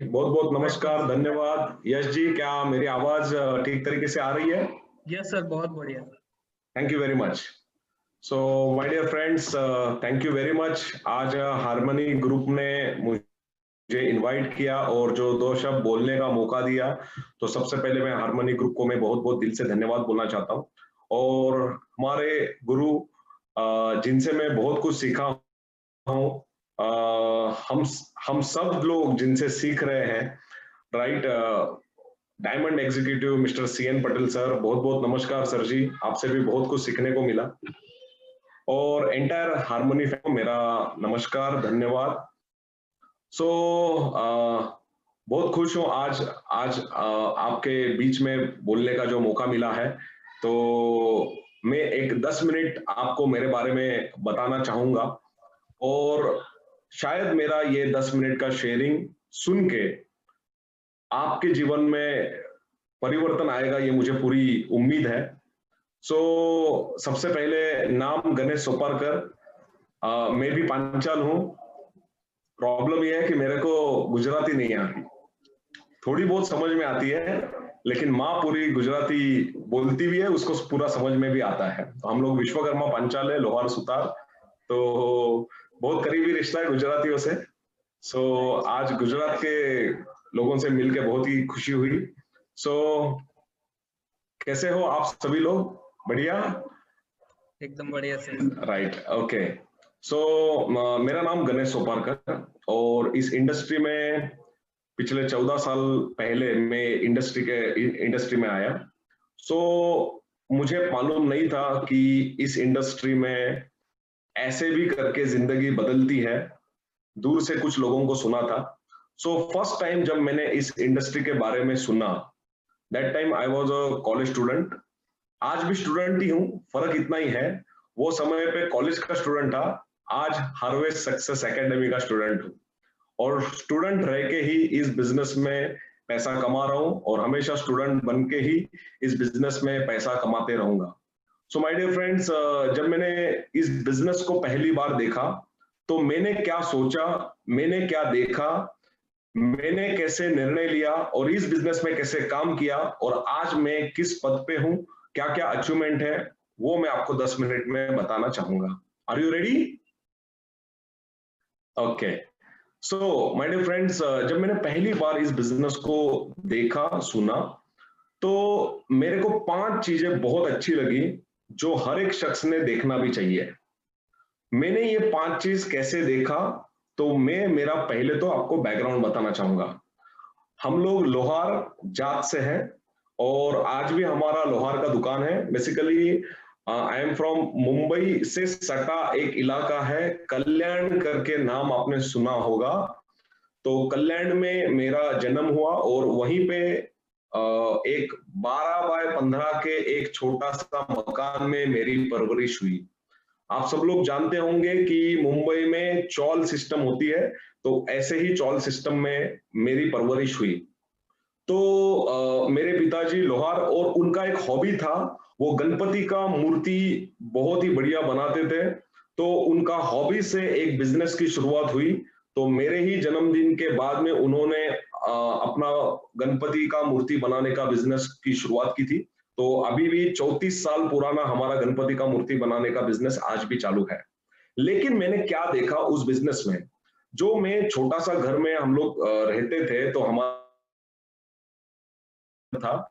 बहुत बहुत वेलकम नमस्कार, सर। धन्यवाद। यश जी, क्या मेरी आवाज ठीक तरीके से आ रही है? यस सर, बहुत बढ़िया। Thank you very much. So my dear friends, thank you very much. आज हार्मनी ग्रुप ने मुझे इनवाइट किया और जो दो शब्द बोलने का मौका दिया, तो सबसे पहले मैं हार्मनी ग्रुप को मैं बहुत बहुत दिल से धन्यवाद बोलना चाहता हूँ। और हमारे गुरु जिनसे मैं बहुत कुछ सीखा हूँ, अ, हम हम सब लोग जिनसे सीख रहे हैं, right. Diamond executive mister CN Patel sir, बहुत बहुत नमस्कार सर जी, आपसे भी बहुत कुछ सीखने को मिला। और एंटायर हार्मोनी को मेरा नमस्कार, धन्यवाद। सो बहुत खुश हूँ आज आज आपके बीच में बोलने का जो मौका मिला है। तो मैं एक 10 मिनट आपको मेरे बारे में बताना चाहूंगा, और शायद मेरा ये 10 मिनट का शेयरिंग सुन के आपके जीवन में परिवर्तन आएगा, ये मुझे पूरी उम्मीद है। सबसे पहले नाम गणेश सोपारकर। मैं भी पांचाल हूँ। प्रॉब्लम यह है कि मेरे को गुजराती नहीं आती, थोड़ी बहुत समझ में आती है, लेकिन माँ पूरी गुजराती बोलती भी है, उसको पूरा समझ में भी आता है। तो हम लोग विश्वकर्मा पांचाल है, लोहार सुतार, तो बहुत करीबी रिश्ता है गुजरातियों से। आज गुजरात के लोगों से मिलके बहुत ही खुशी हुई। सो कैसे हो आप सभी लोग? बढ़िया? एकदम बढ़िया सर। Right, okay. मेरा नाम गणेश सोपारकर, और इस इंडस्ट्री में पिछले 14 साल पहले मैं इंडस्ट्री में आया। सो मुझे मालूम नहीं था कि इस इंडस्ट्री में ऐसे भी करके जिंदगी बदलती है। दूर से कुछ लोगों को सुना था। फर्स्ट टाइम जब मैंने इस इंडस्ट्री के बारे में सुना, that time I was a college student. आज भी स्टूडेंट ही हूँ, फर्क इतना ही है, वो समय पे कॉलेज का स्टूडेंट था, आज हार्वेस्ट सक्सेस एकेडमी का स्टूडेंट हूँ। और स्टूडेंट रह के ही इस बिजनेस में पैसा कमा रहा हूँ, और हमेशा स्टूडेंट बन के ही इस बिजनेस में पैसा कमाते रहूंगा। सो माय डियर फ्रेंड्स, जब मैंने इस बिजनेस को पहली बार देखा, तो मैंने क्या सोचा, मैंने क्या देखा, मैंने कैसे निर्णय लिया, और इस बिजनेस में कैसे काम किया, और आज मैं किस पद पे हूँ, क्या क्या अचीवमेंट है, वो मैं आपको 10 मिनट में बताना चाहूंगा। Are you ready? Okay. My dear friends, जब मैंने पहली बार इस बिजनेस को देखा, सुना, तो मेरे को 5 चीजें बहुत अच्छी लगी, जो हर एक शख्स ने देखना भी चाहिए। मैंने ये 5 चीज कैसे देखा, तो मैं मेरा पहले तो आपको बैकग्राउंड बताना चाहूंगा। हम लोग लोहार जात से हैं, और आज भी हमारा लोहार का दुकान है। Basically I am from Mumbai से सटा एक इलाका है, कल्याण करके नाम आपने सुना होगा। तो कल्याण में मेरा जन्म हुआ, और वहीं पे एक 12 बाय 15 के एक छोटा सा मकान में मेरी परवरिश हुई। आप सब लोग जानते होंगे कि मुंबई में चौल सिस्टम होती है, तो ऐसे ही चौल सिस्टम में मेरी परवरिश हुई। तो मेरे पिताजी लोहार, और उनका एक हॉबी था, वो गणपति का मूर्ति बहुत ही बढ़िया बनाते थे। तो उनका हॉबी से एक बिजनेस की शुरुआत हुई। तो मेरे ही जन्मदिन के बाद में उन्होंने अपना गणपति का मूर्ति बनाने का बिजनेस की शुरुआत की थी। तो अभी भी 34 साल पुराना हमारा गणपति का मूर्ति बनाने का बिजनेस आज भी चालू है। लेकिन मैंने क्या देखा उस बिजनेस में, जो मैं छोटा सा घर में हम लोग रहते थे, तो हमारा था,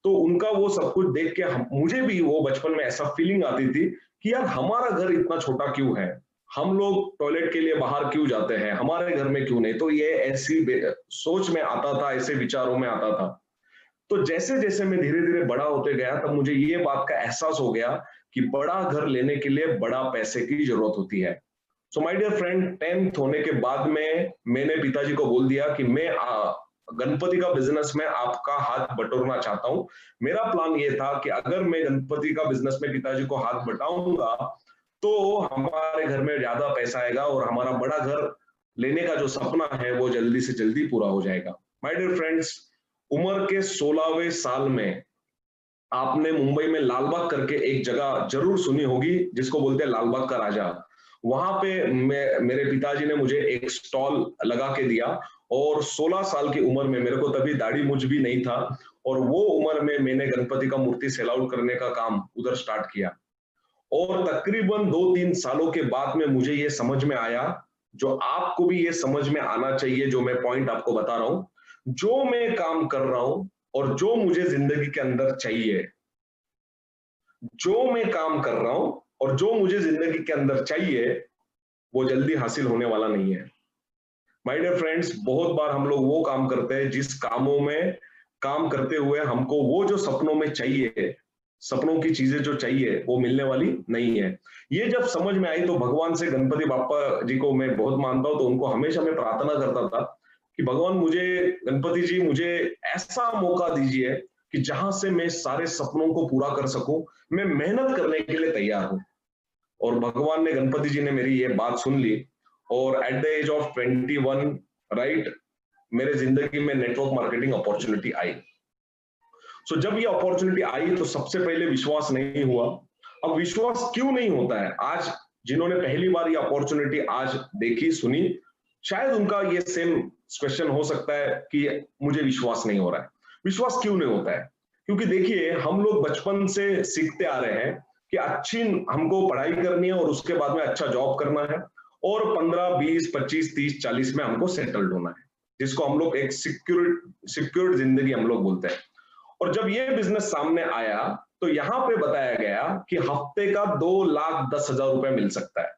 तो उनका वो सब कुछ देख के मुझे भी वो बचपन में ऐसा फीलिंग आती थी कि यार हमारा घर इतना छोटा क्यों है, हम लोग टॉयलेट के लिए बाहर क्यों जाते हैं, हमारे घर में क्यों नहीं। तो ये ऐसी सोच में आता था, ऐसे विचारों में आता था। तो जैसे जैसे मैं धीरे धीरे बड़ा होते गया, तब मुझे ये बात का एहसास हो गया कि बड़ा घर लेने के लिए बड़ा पैसे की जरूरत होती है। सो माय डियर फ्रेंड, 10th होने के बाद में मैंने पिताजी को बोल दिया कि मैं गणपति का बिजनेस में आपका हाथ बटोरना चाहता हूं। मेरा प्लान ये था कि अगर मैं गणपति का बिजनेस में पिताजी को हाथ बटाऊंगा, तो हमारे घर में ज्यादा पैसा आएगा, और हमारा बड़ा घर लेने का जो सपना है वो जल्दी से जल्दी पूरा हो जाएगा। माय डियर फ्रेंड्स, उम्र के 16वें साल में आपने मुंबई में लालबाग करके एक जगह जरूर सुनी होगी, जिसको बोलते हैं लालबाग का राजा। वहां पे मेरे पिताजी ने मुझे एक स्टॉल लगा के दिया, और 16 साल की उम्र में, मेरे को तभी दाढ़ी मुझ भी नहीं था, और वो उम्र में मैंने गणपति का मूर्ति सेल आउट करने का काम उधर स्टार्ट किया। और तकरीबन 2-3 सालों के बाद में मुझे ये समझ में आया, जो आपको भी ये समझ में आना चाहिए, जो मैं पॉइंट आपको बता रहा हूं, जो मैं काम कर रहा हूं और जो मुझे जिंदगी के अंदर चाहिए, जो मैं काम कर रहा हूं और जो मुझे जिंदगी के अंदर चाहिए, वो जल्दी हासिल होने वाला नहीं है। माय डियर फ्रेंड्स, बहुत बार हम लोग वो काम करते हैं जिस कामों में काम करते हुए हमको वो जो सपनों में चाहिए, सपनों की चीजें जो चाहिए, वो मिलने वाली नहीं है। ये जब समझ में आई तो भगवान से, गणपति बापा जी को मैं बहुत मानता हूं, तो उनको हमेशा मैं प्रार्थना करता था कि भगवान मुझे, गणपति जी मुझे ऐसा मौका दीजिए कि जहां से मैं सारे सपनों को पूरा कर सकूं, मैं मेहनत करने के लिए तैयार हूं। और भगवान ने, गणपति जी ने मेरी ये बात सुन ली, और at the age of 21, right, मेरे जिंदगी में नेटवर्क मार्केटिंग अपॉर्चुनिटी आई। सो जब ये अपॉर्चुनिटी आई तो सबसे पहले विश्वास नहीं हुआ। अब विश्वास क्यों नहीं होता है? आज जिन्होंने पहली बार ये अपॉर्चुनिटी आज देखी, सुनी, शायद उनका ये सेम क्वेश्चन हो सकता है कि मुझे विश्वास नहीं हो रहा है। विश्वास क्यों नहीं होता है? क्योंकि देखिए, हम लोग बचपन से सीखते आ रहे हैं कि अच्छी हमको पढ़ाई करनी है और उसके बाद में अच्छा जॉब करना है, और 15, 20, 25, 30, 40 में हमको सेटल्ड होना है, जिसको हम लोग एक सिक्योर्ड जिंदगी हम लोग बोलते हैं। और जब ये बिजनेस सामने आया तो यहाँ पे बताया गया कि हफ्ते का 2,10,000 रुपए मिल सकता है।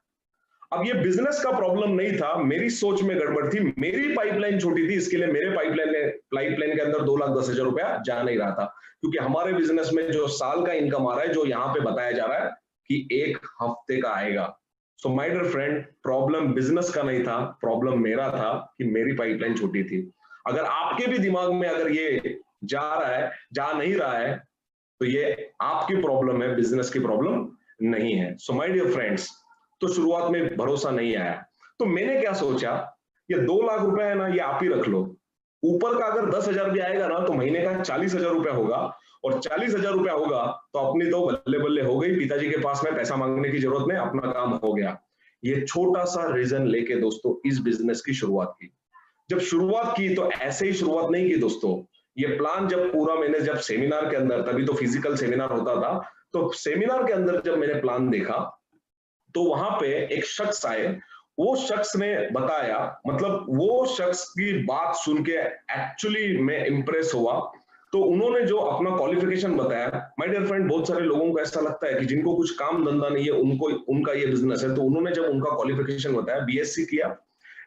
अब ये बिजनेस का प्रॉब्लम नहीं था, मेरी सोच में गड़बड़ थी, मेरी पाइपलाइन छोटी थी, इसके लिए मेरे पाइपलाइन के अंदर 2,10,000 रुपया जा नहीं रहा था। क्योंकि हमारे बिजनेस में जो साल का इनकम आ रहा है, जो यहाँ पे बताया जा रहा है कि एक हफ्ते का आएगा। So my dear friend, problem business का नहीं था, प्रॉब्लम मेरा था कि मेरी पाइपलाइन छोटी थी। अगर आपके भी दिमाग में अगर ये जा रहा है, जा नहीं रहा है, तो ये आपकी प्रॉब्लम है, बिजनेस की प्रॉब्लम नहीं है। सो माय डियर फ्रेंड्स, तो शुरुआत में भरोसा नहीं आया, तो मैंने क्या सोचा, ये 2 लाख रुपए है ना, ये आप ही रख लो। ऊपर का अगर 10,000 भी आएगा ना, तो महीने का 40,000 रुपया होगा, और 40,000 रुपया होगा तो अपनी तो बल्ले बल्ले हो गई, पिताजी के पास में पैसा मांगने की जरूरत नहीं, अपना काम हो गया। ये छोटा सा रीजन लेके दोस्तों इस बिजनेस की शुरुआत की। जब शुरुआत की तो ऐसे ही शुरुआत नहीं की दोस्तों, ये प्लान जब पूरा मैंने, जब सेमिनार के अंदर, तभी तो फिजिकल सेमिनार होता था, तो सेमिनार के अंदर जब मैंने प्लान देखा तो वहां पे एक शख्स आए, वो शख्स ने बताया, मतलब वो शख्स की बात सुन के एक्चुअली मैं इंप्रेस हुआ। तो उन्होंने जो अपना क्वालिफिकेशन बताया, माय डियर फ्रेंड, बहुत सारे लोगों को ऐसा लगता है कि जिनको कुछ काम धंधा नहीं है, उनको उनका ये बिजनेस है। तो उन्होंने जब उनका क्वालिफिकेशन बताया, बीएससी किया,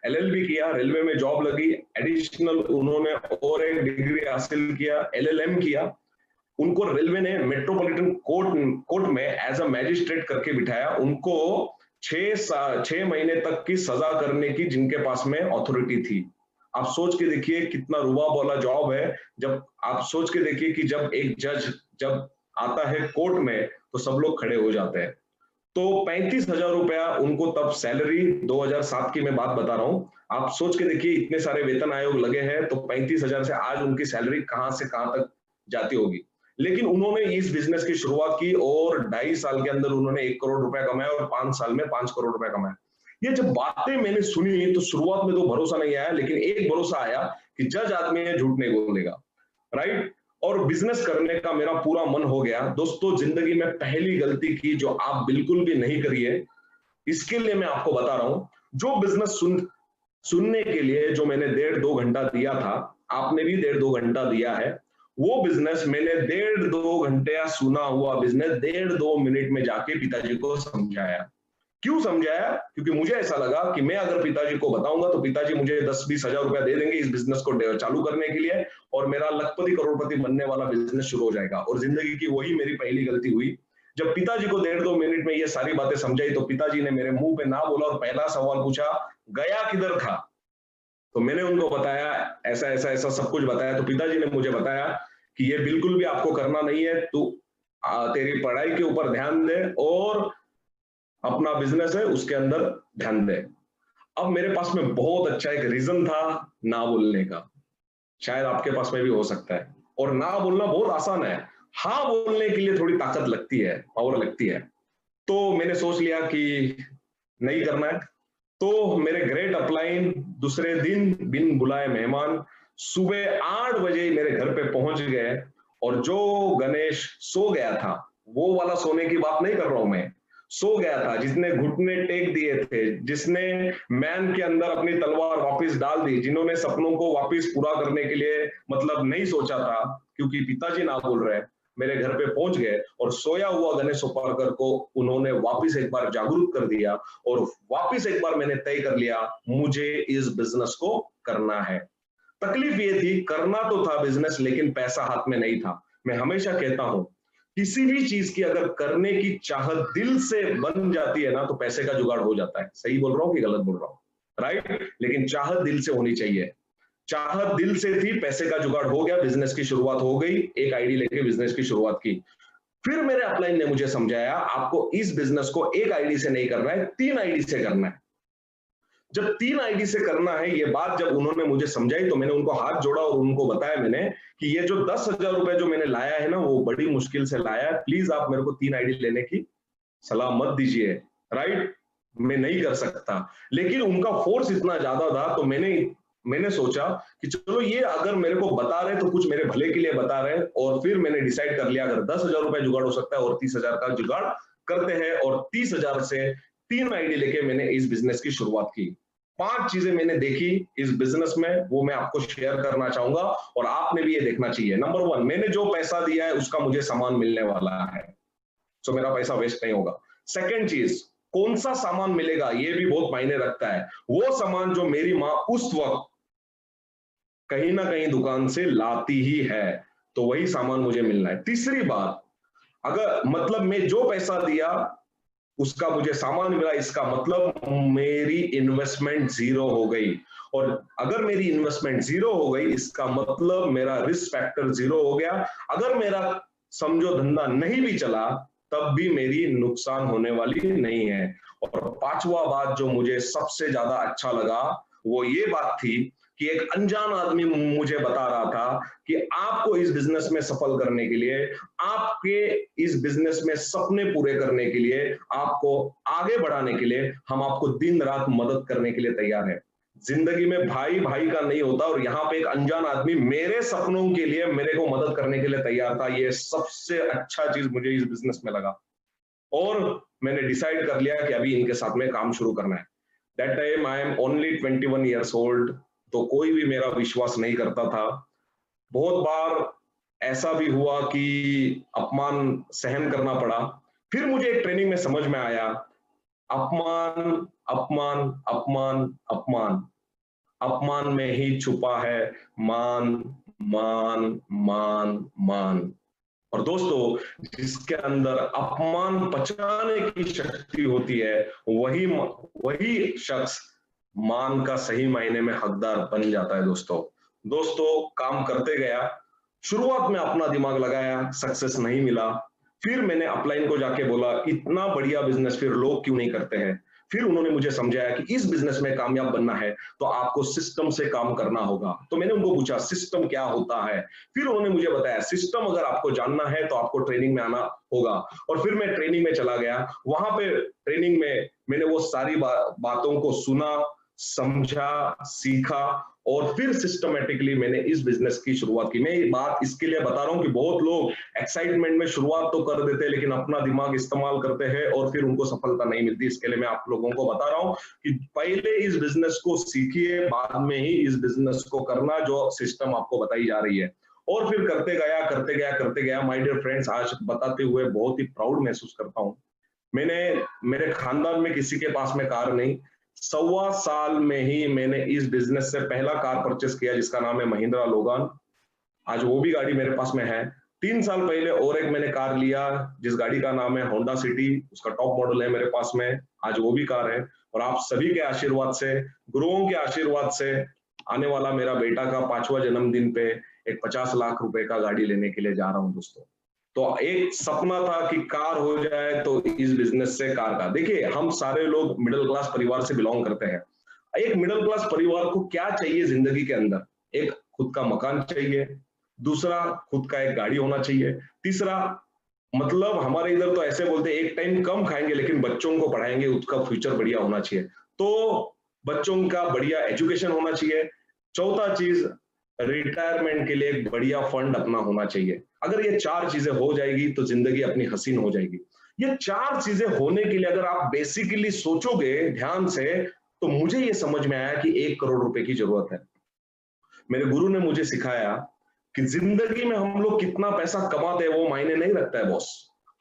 एलएलबी किया, रेलवे में जॉब लगी, एडिशनल उन्होंने और एक डिग्री हासिल किया, एलएलएम किया। उनको रेलवे ने मेट्रोपॉलिटन कोर्ट में एज अ मैजिस्ट्रेट करके बिठाया, उनको 6 महीने तक की सजा करने की जिनके पास में अथॉरिटी थी। आप सोच के देखिए कितना रुबाब वाला जॉब है। जब आप सोच के देखिए कि जब एक जज जब आता है कोर्ट में तो सब लोग खड़े हो जाते हैं। तो 35,000 रुपया उनको तब सैलरी, 2007 की मैं बात बता रहा हूं। आप सोच के देखिए, इतने सारे वेतन आयोग लगे हैं, तो 35,000 से आज उनकी सैलरी कहां से कहां तक जाती होगी। लेकिन उन्होंने इस बिजनेस की शुरुआत की और 2.5 साल के अंदर उन्होंने 1 करोड़ रुपया कमाया और 5 साल में 5 करोड़ रुपया कमाया। ये जब बातें मैंने सुनी तो शुरुआत में तो भरोसा नहीं आया, लेकिन एक भरोसा आया कि जज आदमी है, झूठ नहीं बोलेगा, राइट। और बिजनेस करने का मेरा पूरा मन हो गया। दोस्तों, जिंदगी में पहली गलती की जो आप बिल्कुल भी नहीं करिए, इसके लिए मैं आपको बता रहा हूं। जो बिजनेस सुनने के लिए जो मैंने 1.5-2 घंटा दिया था, आपने भी 1.5-2 घंटा दिया है, वो बिजनेस मैंने 1.5-2 घंटे सुना हुआ बिजनेस 1.5-2 मिनट में जाके पिताजी को समझाया। क्यों समझाया? क्योंकि मुझे ऐसा लगा कि मैं अगर पिताजी को बताऊंगा तो पिताजी मुझे 10-20 हजार रुपया दे देंगे इस बिजनेस को चालू करने के लिए, और मेरा लखपति करोड़पति बनने वाला बिजनेस शुरू हो जाएगा। और जिंदगी की वही मेरी पहली गलती हुई। जब पिताजी को 1.5-2 मिनट में ये सारी बातें समझाई तो पिताजी ने मेरे मुंह पे ना बोला और पहला सवाल पूछा, गया किधर था? तो मैंने उनको बताया, ऐसा ऐसा ऐसा सब कुछ बताया। तो पिताजी ने मुझे बताया कि ये बिल्कुल भी आपको करना नहीं है, तू तेरी पढ़ाई के ऊपर ध्यान दे और अपना बिजनेस है उसके अंदर ध्यान दे। अब मेरे पास में बहुत अच्छा एक रीजन था ना बोलने का, शायद आपके पास में भी हो सकता है। और ना बोलना बहुत आसान है, हाँ बोलने के लिए थोड़ी ताकत लगती है, पावर लगती है। तो मैंने सोच लिया कि नहीं करना है, तो मेरे ग्रेट अपलाइन दूसरे दिन बिन बुलाए मेहमान सुबह 8 बजे मेरे घर पे पहुंच गए। और जो गणेश सो गया था, वो वाला सोने की बात नहीं कर रहा हूं मैं, सो गया था जिसने घुटने टेक दिए थे, जिसने मैन के अंदर अपनी तलवार वापस डाल दी, जिन्होंने सपनों को वापस पूरा करने के लिए मतलब नहीं सोचा था क्योंकि पिताजी ना बोल रहे, मेरे घर पे पहुंच गए और सोया हुआ गणेश उपाध्याय को उन्होंने वापस एक बार जागरूक कर दिया। और वापस एक बार मैंने तय कर लिया मुझे इस बिजनेस को करना है। तकलीफ ये थी, करना तो था बिजनेस लेकिन पैसा हाथ में नहीं था। मैं हमेशा कहता हूं किसी भी चीज की अगर करने की चाहत दिल से बन जाती है ना तो पैसे का जुगाड़ हो जाता है। सही बोल रहा हूं कि गलत बोल रहा हूं? राइट, लेकिन चाहत दिल से होनी चाहिए। चाहत दिल से थी, पैसे का जुगाड़ हो गया, बिजनेस की शुरुआत हो गई, एक आईडी लेके बिजनेस की शुरुआत की। फिर मेरे अपलाइन ने मुझे समझाया आपको इस बिजनेस को एक आईडी से नहीं करना है, 3 आईडी से करना है। जब 3 आईडी से करना है, ये बात जब उन्होंने मुझे समझाई तो मैंने उनको हाथ जोड़ा और उनको बताया मैंने कि ये जो 10,000 रुपए जो मैंने लाया है ना वो बड़ी मुश्किल से लाया है, प्लीज आप मेरे को 3 आईडी लेने की सलाह मत दीजिए। राइट, मैं नहीं कर सकता। लेकिन उनका फोर्स इतना ज्यादा था तो मैंने सोचा कि चलो ये अगर मेरे को बता रहे तो कुछ मेरे भले के लिए बता रहे। और फिर मैंने डिसाइड कर लिया अगर 10,000 रुपए जुगाड़ हो सकता है और 30,000 का जुगाड़ करते हैं। और 30,000 से 3 आईडी लेके मैंने इस बिजनेस की शुरुआत की। 5 चीजें मैंने देखी इस बिजनेस में, वो मैं आपको शेयर करना चाहूंगा और आपने भी ये देखना चाहिए। नंबर 1, मैंने जो पैसा दिया है उसका मुझे सामान मिलने वाला है, तो मेरा पैसा वेस्ट नहीं होगा। सेकंड चीज, कौन सा सामान मिलेगा ये भी बहुत मायने रखता है। वो सामान जो मेरी माँ उस वक्त कहीं ना कहीं दुकान से लाती ही है, तो वही सामान मुझे मिलना है। तीसरी बात, अगर मतलब मैं जो पैसा दिया उसका मुझे सामान मिला, इसका मतलब मेरी इन्वेस्टमेंट जीरो हो गई। और अगर मेरी इन्वेस्टमेंट जीरो हो गई इसका मतलब मेरा रिस्क फैक्टर जीरो हो गया। अगर मेरा समझो धंधा नहीं भी चला तब भी मेरी नुकसान होने वाली नहीं है। और पांचवा बात जो मुझे सबसे ज्यादा अच्छा लगा वो ये बात थी कि एक अनजान आदमी मुझे बता रहा था कि आपको इस बिजनेस में सफल करने के लिए, आपके इस बिजनेस में सपने पूरे करने के लिए, आपको आगे बढ़ाने के लिए हम आपको दिन रात मदद करने के लिए तैयार है। जिंदगी में भाई भाई का नहीं होता और यहाँ पे एक अनजान आदमी मेरे सपनों के लिए मेरे को मदद करने के लिए तैयार था। ये सबसे अच्छा चीज मुझे इस बिजनेस में लगा और मैंने डिसाइड कर लिया कि अभी इनके साथ में काम शुरू करना है। That time I am only 21 years old, तो कोई भी मेरा विश्वास नहीं करता था। बहुत बार ऐसा भी हुआ कि अपमान सहन करना पड़ा। फिर मुझे एक ट्रेनिंग में समझ में आया, अपमान अपमान अपमान अपमान, अपमान में ही छुपा है मान मान मान मान। और दोस्तों, जिसके अंदर अपमान पचाने की शक्ति होती है वही वही शख्स मान का सही मायने में हकदार बन जाता है। दोस्तों काम करते गया, शुरुआत में अपना दिमाग लगाया, सक्सेस नहीं मिला। फिर मैंने अपलाइन को जाके बोला इतना बढ़िया बिजनेस फिर लोग क्यों नहीं करते हैं। फिर उन्होंने मुझे समझाया कि इस बिजनेस में कामयाब बनना है तो आपको सिस्टम से काम करना होगा। तो मैंने उनको पूछा सिस्टम क्या होता है। फिर उन्होंने मुझे बताया सिस्टम अगर आपको जानना है तो आपको ट्रेनिंग में आना होगा। और फिर मैं ट्रेनिंग में चला गया। वहां पे ट्रेनिंग में मैंने वो सारी बातों को सुना, समझा, सीखा और फिर सिस्टमेटिकली मैंने इस बिजनेस की शुरुआत की। मैं ये बात इसके लिए बता रहा हूं कि बहुत लोग एक्साइटमेंट में शुरुआत तो कर देते हैं लेकिन अपना दिमाग इस्तेमाल करते हैं और फिर उनको सफलता नहीं मिलती। इसके लिए मैं आप लोगों को बता रहा हूं कि पहले इस बिजनेस को सीखिए, बाद में ही इस बिजनेस को करना जो सिस्टम आपको बताई जा रही है। और फिर करते गया करते गया करते गया। माय डियर फ्रेंड्स, आज बताते हुए बहुत ही प्राउड महसूस करता हूं। मैंने मेरे खानदान में किसी के पास में कार नहीं, 1.25 साल में ही मैंने इस बिजनेस से पहला कार परचेस किया जिसका नाम है महिंद्रा लोगान। आज वो भी गाड़ी मेरे पास में है। 3 साल पहले और एक मैंने कार लिया जिस गाड़ी का नाम है होंडा सिटी, उसका टॉप मॉडल है मेरे पास में, आज वो भी कार है। और आप सभी के आशीर्वाद से, गुरुओं के आशीर्वाद से आने वाला मेरा बेटा का 5वां जन्मदिन पे एक 50 लाख रुपए का गाड़ी लेने के लिए जा रहा हूं दोस्तों। तो एक सपना था कि कार हो जाए तो इस बिजनेस से कार का। देखिए हम सारे लोग मिडिल क्लास परिवार से बिलोंग करते हैं। एक मिडिल क्लास परिवार को क्या चाहिए जिंदगी के अंदर? एक खुद का मकान चाहिए, दूसरा खुद का एक गाड़ी होना चाहिए, तीसरा मतलब हमारे इधर तो ऐसे बोलते हैं एक टाइम कम खाएंगे लेकिन बच्चों को पढ़ाएंगे, उसका फ्यूचर बढ़िया होना चाहिए। तो बच्चों का बढ़िया एजुकेशन होना चाहिए। चौथा चीज, रिटायरमेंट के लिए एक बढ़िया फंड अपना होना चाहिए। अगर ये चार चीजें हो जाएगी तो जिंदगी अपनी हसीन हो जाएगी। ये चार चीजें होने के लिए अगर आप बेसिकली सोचोगे ध्यान से, तो मुझे ये समझ में आया कि 1 करोड़ रुपए की जरूरत है। मेरे गुरु ने मुझे सिखाया कि जिंदगी में हम लोग कितना पैसा कमाते हैं वो मायने नहीं रखता है बॉस।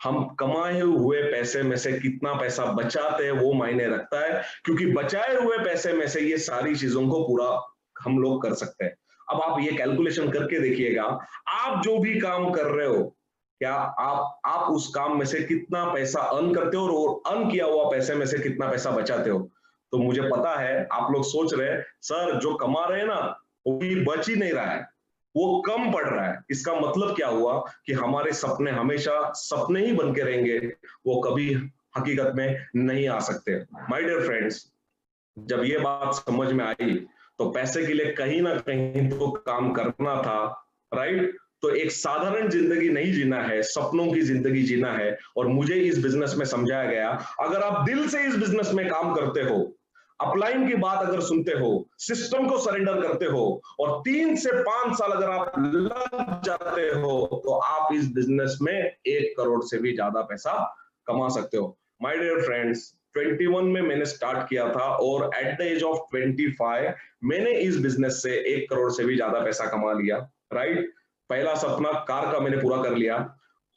हम कमाए हुए पैसे में से कितना पैसा बचाते हैं वो मायने रखता है, क्योंकि बचाए हुए पैसे में से ये सारी चीजों को पूरा हम लोग कर सकते हैं। अब आप ये कैलकुलेशन करके देखिएगा, आप जो भी काम कर रहे हो, क्या आप उस काम में से कितना पैसा अर्न करते हो और अर्न किया हुआ पैसे में से कितना पैसा बचाते हो। तो मुझे पता है आप लोग सोच रहे हैं सर जो कमा रहे हैं ना वो भी बच ही नहीं रहा है, वो कम पड़ रहा है। इसका मतलब क्या हुआ कि हमारे सपने हमेशा सपने ही बन के रहेंगे, वो कभी हकीकत में नहीं आ सकते। माय डियर फ्रेंड्स, जब ये बात समझ में आई तो पैसे के लिए कहीं ना कहीं तो काम करना था, राइट। तो एक साधारण जिंदगी नहीं जीना है, सपनों की जिंदगी जीना है। और मुझे इस बिजनेस में समझाया गया, अगर आप दिल से इस बिजनेस में काम करते हो, अपलाइन की बात अगर सुनते हो, सिस्टम को सरेंडर करते हो और 3 से 5 साल अगर आप लग जाते हो, तो आप इस बिजनेस में 1 करोड़ से भी ज्यादा पैसा कमा सकते हो। माय डियर फ्रेंड्स, 21 में मैंने स्टार्ट किया था और एट द एज ऑफ 25 मैंने इस बिजनेस से 1 करोड़ से भी ज्यादा पैसा कमा लिया, राइट। पहला सपना कार का मैंने पूरा कर लिया।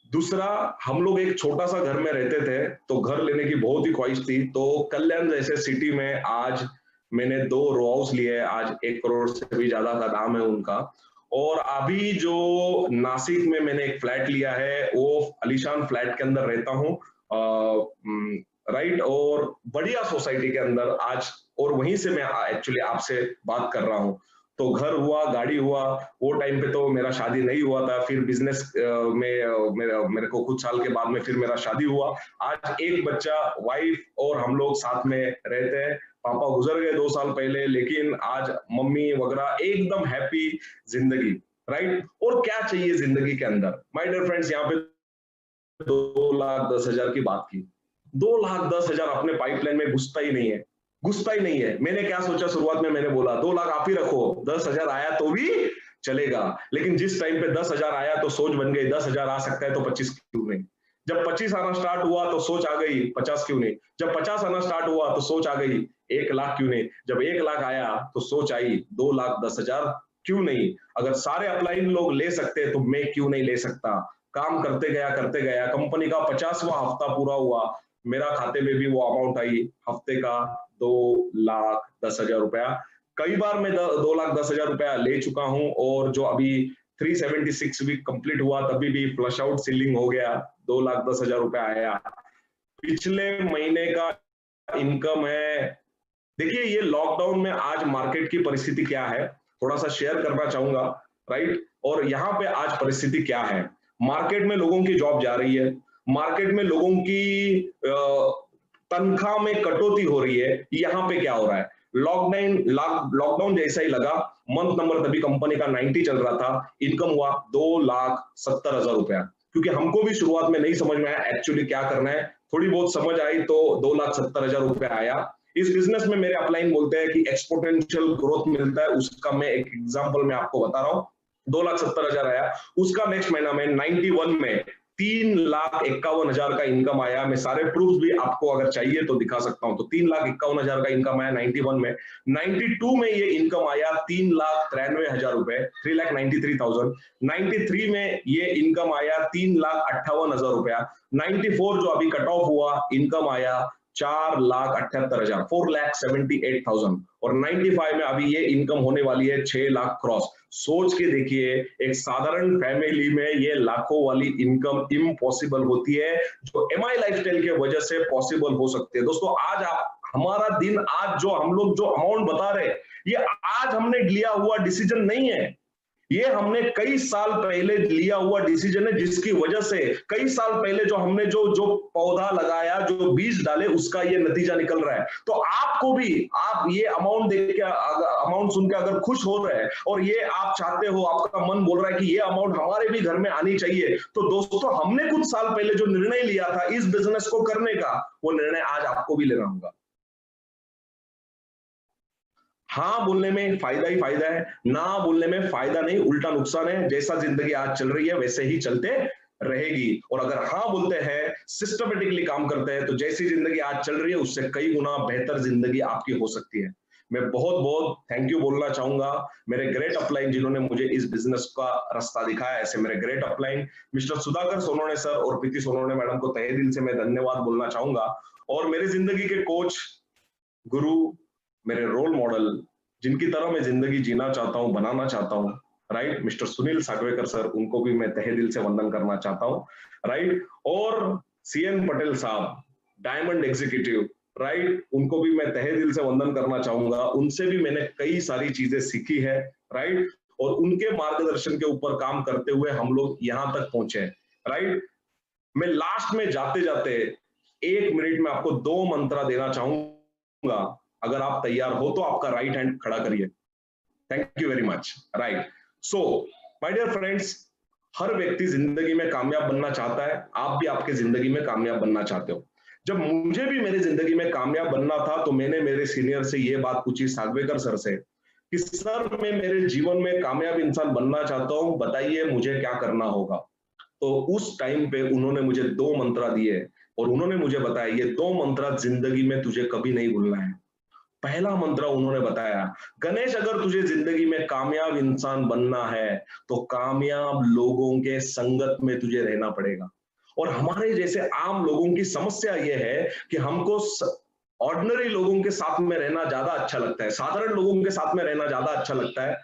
दूसरा, हम लोग एक छोटा सा घर में रहते थे तो घर लेने की बहुत ही ख्वाहिश थी, तो कल्याण जैसे सिटी में आज मैंने 2 रो हाउस लिए। आज 1 करोड़ से भी ज्यादा का दाम है उनका। और अभी जो नासिक में मैंने एक फ्लैट लिया है, वो अलीशान फ्लैट के अंदर रहता हूँ, राइट। और बढ़िया सोसाइटी के अंदर आज, और वहीं से मैं एक्चुअली आपसे बात कर रहा हूँ। तो घर हुआ, गाड़ी हुआ। वो टाइम पे तो मेरा शादी नहीं हुआ था, फिर बिजनेस में मेरे को कुछ साल के बाद में फिर मेरा शादी हुआ। आज एक बच्चा, वाइफ और हम लोग साथ में रहते हैं। पापा गुजर गए 2 साल पहले, लेकिन आज मम्मी वगैरह एकदम हैप्पी जिंदगी, राइट। और क्या चाहिए जिंदगी के अंदर। माय डियर फ्रेंड्स, यहाँ पे 2,10,000 की बात की। 2,10,000 अपने पाइपलाइन में घुसता ही नहीं है, घुसता ही नहीं है। मैंने क्या सोचा, शुरुआत में मैंने बोला 2 लाख आप ही रखो, 10,000 आया तो भी चलेगा। लेकिन जिस टाइम पे 10,000 आया तो सोच बन गई 10,000 आ सकता है तो 25 क्यों नहीं। जब 25 आना स्टार्ट हुआ तो सोच आ गई 50 क्यों नहीं। जब 50 आना स्टार्ट हुआ तो सोच आ गई 1 लाख क्यों नहीं। जब 1 लाख आया तो सोच आई 2,10,000 क्यों नहीं। अगर सारे अपलाइन लोग ले सकते तो मैं क्यों नहीं ले सकता। काम करते गया, कंपनी का 50वां हफ्ता पूरा हुआ, मेरा खाते में भी वो अमाउंट आई हफ्ते का 2,10,000 रुपया। कई बार मैं 2,10,000 रुपया ले चुका हूं, और जो अभी 376 वीक कंप्लीट हुआ तभी भी फ्लश आउट सीलिंग हो गया, 2,10,000 रुपया आया। पिछले महीने का इनकम है, देखिए ये लॉकडाउन में आज मार्केट की परिस्थिति क्या है थोड़ा सा शेयर करना चाहूंगा, राइट। और यहाँ पे आज परिस्थिति क्या है, मार्केट में लोगों की जॉब जा रही है, मार्केट में लोगों की तनख्वाह में कटौती हो रही है। यहाँ पे क्या हो रहा है, लॉकडाउन जैसा ही लगा, मंथ नंबर तभी कंपनी का 90 चल रहा था, इनकम हुआ 2,70,000 रुपया। क्योंकि हमको भी शुरुआत में नहीं समझ में आया एक्चुअली क्या करना है, थोड़ी बहुत समझ आई तो 2,70,000 रुपया आया। इस बिजनेस में मेरे अपलाइन बोलते हैं कि एक्सपोनेंशियल ग्रोथ मिलता है, उसका मैं एक एग्जांपल मैं आपको बता रहा हूँ। 2,70,000 आया, उसका नेक्स्ट महीना में 91 में 3,51,000 का इनकम आया। मैं सारे प्रूफ भी आपको अगर चाहिए तो दिखा सकता हूं। तो 3,51,000 का इनकम आया 91 में। 92 में ये इनकम आया 3,93,000 रुपए, 3,93,000। 93 में ये इनकम आया 3,58,000 रुपया। 94 जो अभी कट ऑफ हुआ, इनकम आया 4,78,000, 4,78,000। और 95 में अभी ये इनकम होने वाली है 6 लाख क्रॉस। सोच के देखिए, एक साधारण फैमिली में ये लाखों वाली इनकम इम्पॉसिबल होती है, जो एमआई लाइफस्टाइल के वजह से पॉसिबल हो सकती है। दोस्तों, आज हमारा दिन, आज जो हम लोग जो अमाउंट बता रहे हैं, ये आज हमने लिया हुआ डिसीजन नहीं है, ये हमने कई साल पहले लिया हुआ डिसीजन है, जिसकी वजह से कई साल पहले जो हमने जो जो पौधा लगाया, जो बीज डाले, उसका ये नतीजा निकल रहा है। तो आपको भी, आप ये अमाउंट देख के, अमाउंट सुन के अगर खुश हो रहे हैं और ये आप चाहते हो, आपका मन बोल रहा है कि ये अमाउंट हमारे भी घर में आनी चाहिए, तो दोस्तों हमने कुछ साल पहले जो निर्णय लिया था इस बिजनेस को करने का, वो निर्णय आज आपको भी लेना होगा। हाँ बोलने में फायदा ही फायदा है, ना बोलने में फायदा नहीं, उल्टा नुकसान है। जैसा जिंदगी आज चल रही है वैसे ही चलते रहेगी। और अगर हाँ बोलते हैं, सिस्टमेटिकली काम करते हैं, तो जैसी जिंदगी आज चल रही है उससे कई गुना बेहतर जिंदगी आपकी हो सकती है। मैं बहुत बहुत थैंक यू बोलना चाहूंगा मेरे ग्रेट अपलाइन जिन्होंने मुझे इस बिजनेस का रास्ता दिखाया। ऐसे मेरे great upline mister Sudhakar Sonone sir और प्रीति सोनोने मैडम को तहे दिल से मैं धन्यवाद बोलना चाहूंगा। और मेरी जिंदगी के कोच, गुरु, मेरे रोल मॉडल, जिनकी तरह मैं जिंदगी जीना चाहता हूं, बनाना चाहता हूं, right, mister Sunil Sagvekar sir, उनको भी मैं तहे दिल से वंदन करना चाहता हूं, राइट। और सीएन पटेल साहब, डायमंड एग्जीक्यूटिव, राइट, उनको भी मैं तहे दिल से वंदन करना चाहूंगा। उनसे भी मैंने कई सारी चीजें सीखी है, राइट, और उनके मार्गदर्शन के ऊपर काम करते हुए हम लोग यहां तक पहुंचे, राइट। मैं लास्ट में जाते जाते 1 मिनट में आपको 2 मंत्र देना चाहूंगा। अगर आप तैयार हो तो आपका राइट हैंड खड़ा करिए। Thank you very much, right. So my dear friends, हर व्यक्ति जिंदगी में कामयाब बनना चाहता है। आप भी आपके जिंदगी में कामयाब बनना चाहते हो। जब मुझे भी मेरी जिंदगी में कामयाब बनना था तो मैंने मेरे सीनियर से ये बात पूछी, सागवेकर सर से, कि सर मैं मेरे जीवन में कामयाब इंसान बनना चाहता हूं, बताइए मुझे क्या करना होगा। तो उस टाइम पे उन्होंने मुझे 2 मंत्र दिए और उन्होंने मुझे बताया ये 2 मंत्र जिंदगी में तुझे कभी नहीं भूलना है। पहला मंत्र उन्होंने बताया, गणेश अगर तुझे जिंदगी में कामयाब इंसान बनना है तो कामयाब लोगों के संगत में तुझे रहना पड़ेगा। और हमारे जैसे आम लोगों की समस्या यह है कि हमको ऑर्डिनरी लोगों के साथ में रहना ज्यादा अच्छा लगता है, साधारण लोगों के साथ में रहना ज्यादा अच्छा लगता है,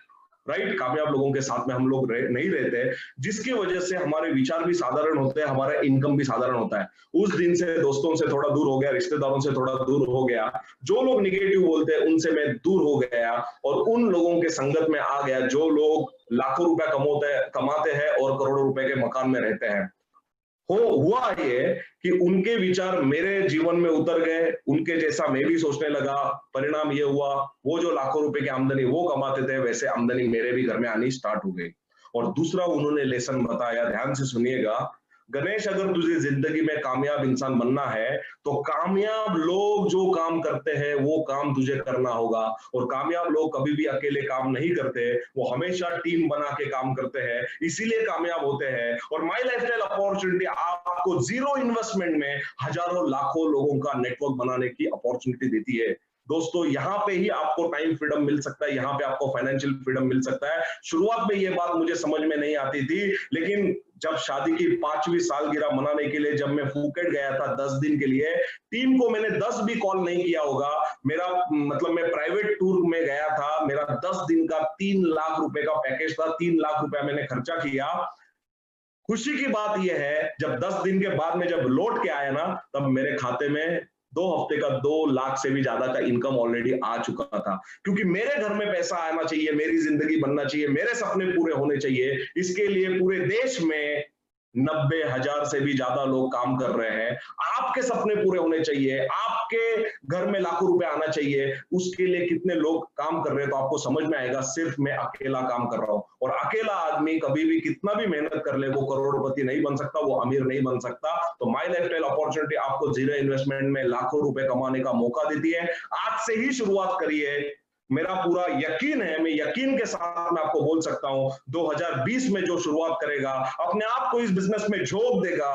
राइट। कामयाब लोगों के साथ में हम लोग नहीं रहते, जिसकी वजह से हमारे विचार भी साधारण होते हैं, हमारा इनकम भी साधारण होता है। उस दिन से दोस्तों से थोड़ा दूर हो गया, रिश्तेदारों से थोड़ा दूर हो गया, जो लोग निगेटिव बोलते हैं उनसे मैं दूर हो गया और उन लोगों के संगत में आ गया जो लोग लाखों रुपए कमाते हैं और करोड़ों रुपए के मकान में रहते हैं। हुआ ये कि उनके विचार मेरे जीवन में उतर गए, उनके जैसा मैं भी सोचने लगा। परिणाम ये हुआ, वो जो लाखों रुपए की आमदनी वो कमाते थे, वैसे आमदनी मेरे भी घर में आनी स्टार्ट हो गई। और दूसरा उन्होंने लेसन बताया, ध्यान से सुनिएगा, गणेश अगर तुझे जिंदगी में कामयाब इंसान बनना है तो कामयाब लोग जो काम करते हैं वो काम तुझे करना होगा। और कामयाब लोग कभी भी अकेले काम नहीं करते, वो हमेशा टीम बना के काम करते हैं, इसीलिए कामयाब होते हैं। और माई लाइफस्टाइल अपॉर्चुनिटी आपको 0 इन्वेस्टमेंट में हजारों लाखों लोगों का नेटवर्क बनाने की अपॉर्चुनिटी देती है। दोस्तों यहाँ पे ही आपको टाइम फ्रीडम मिल सकता है, यहाँ पे आपको फाइनेंशियल फ्रीडम मिल सकता है। शुरुआत में ये बात मुझे समझ में नहीं आती थी, लेकिन जब शादी की 5वीं सालगिरह मनाने के लिए जब मैं फुकेट गया था 10 दिन के लिए, टीम को मैंने 10 भी कॉल नहीं किया होगा। मेरा मतलब मैं प्राइवेट टूर में गया था, मेरा 10 दिन का 3 लाख रुपए का पैकेज था, 3 लाख रुपया मैंने खर्चा किया। खुशी की बात यह है जब 10 दिन के बाद में जब लौट के आया ना, तब मेरे खाते में 2 हफ्ते का 2 लाख से भी ज्यादा का इनकम ऑलरेडी आ चुका था। क्योंकि मेरे घर में पैसा आना चाहिए, मेरी जिंदगी बनना चाहिए, मेरे सपने पूरे होने चाहिए, इसके लिए पूरे देश में 90,000 से भी ज्यादा लोग काम कर रहे हैं। आपके सपने पूरे होने चाहिए, आपके घर में लाखों रुपए आना चाहिए, उसके लिए कितने लोग काम कर रहे हैं तो आपको समझ में आएगा सिर्फ मैं अकेला काम कर रहा हूं। और अकेला आदमी कभी भी कितना भी मेहनत कर ले वो करोड़पति नहीं बन सकता, वो अमीर नहीं बन सकता। तो माई लाइफस्टाइल अपॉर्चुनिटी आपको 0 इन्वेस्टमेंट में लाखों रुपए कमाने का मौका देती है। आज से ही शुरुआत करिए, मेरा पूरा यकीन है, मैं यकीन के साथ मैं आपको बोल सकता हूं 2020 में जो शुरुआत करेगा, अपने आप को इस बिजनेस में झोंक देगा,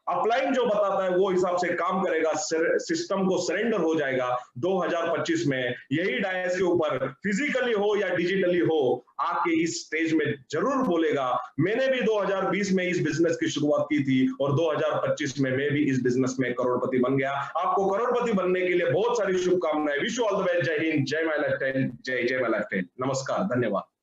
अपलाइन जो बताता है वो हिसाब से काम करेगा, सिस्टम को सरेंडर हो जाएगा, 2025 में यही डायस के ऊपर फिजिकली हो या डिजिटली हो आके इस स्टेज में जरूर बोलेगा मैंने भी 2020 में इस बिजनेस की शुरुआत की थी और 2025 में मैं भी इस बिजनेस में करोड़पति बन गया। आपको करोड़पति बनने के लिए बहुत सारी शुभकामनाएं। Wish you all the best. जय हिंद, जय माय लाइफस्टाइल, जय जय माय लाइफस्टाइल। नमस्कार, धन्यवाद।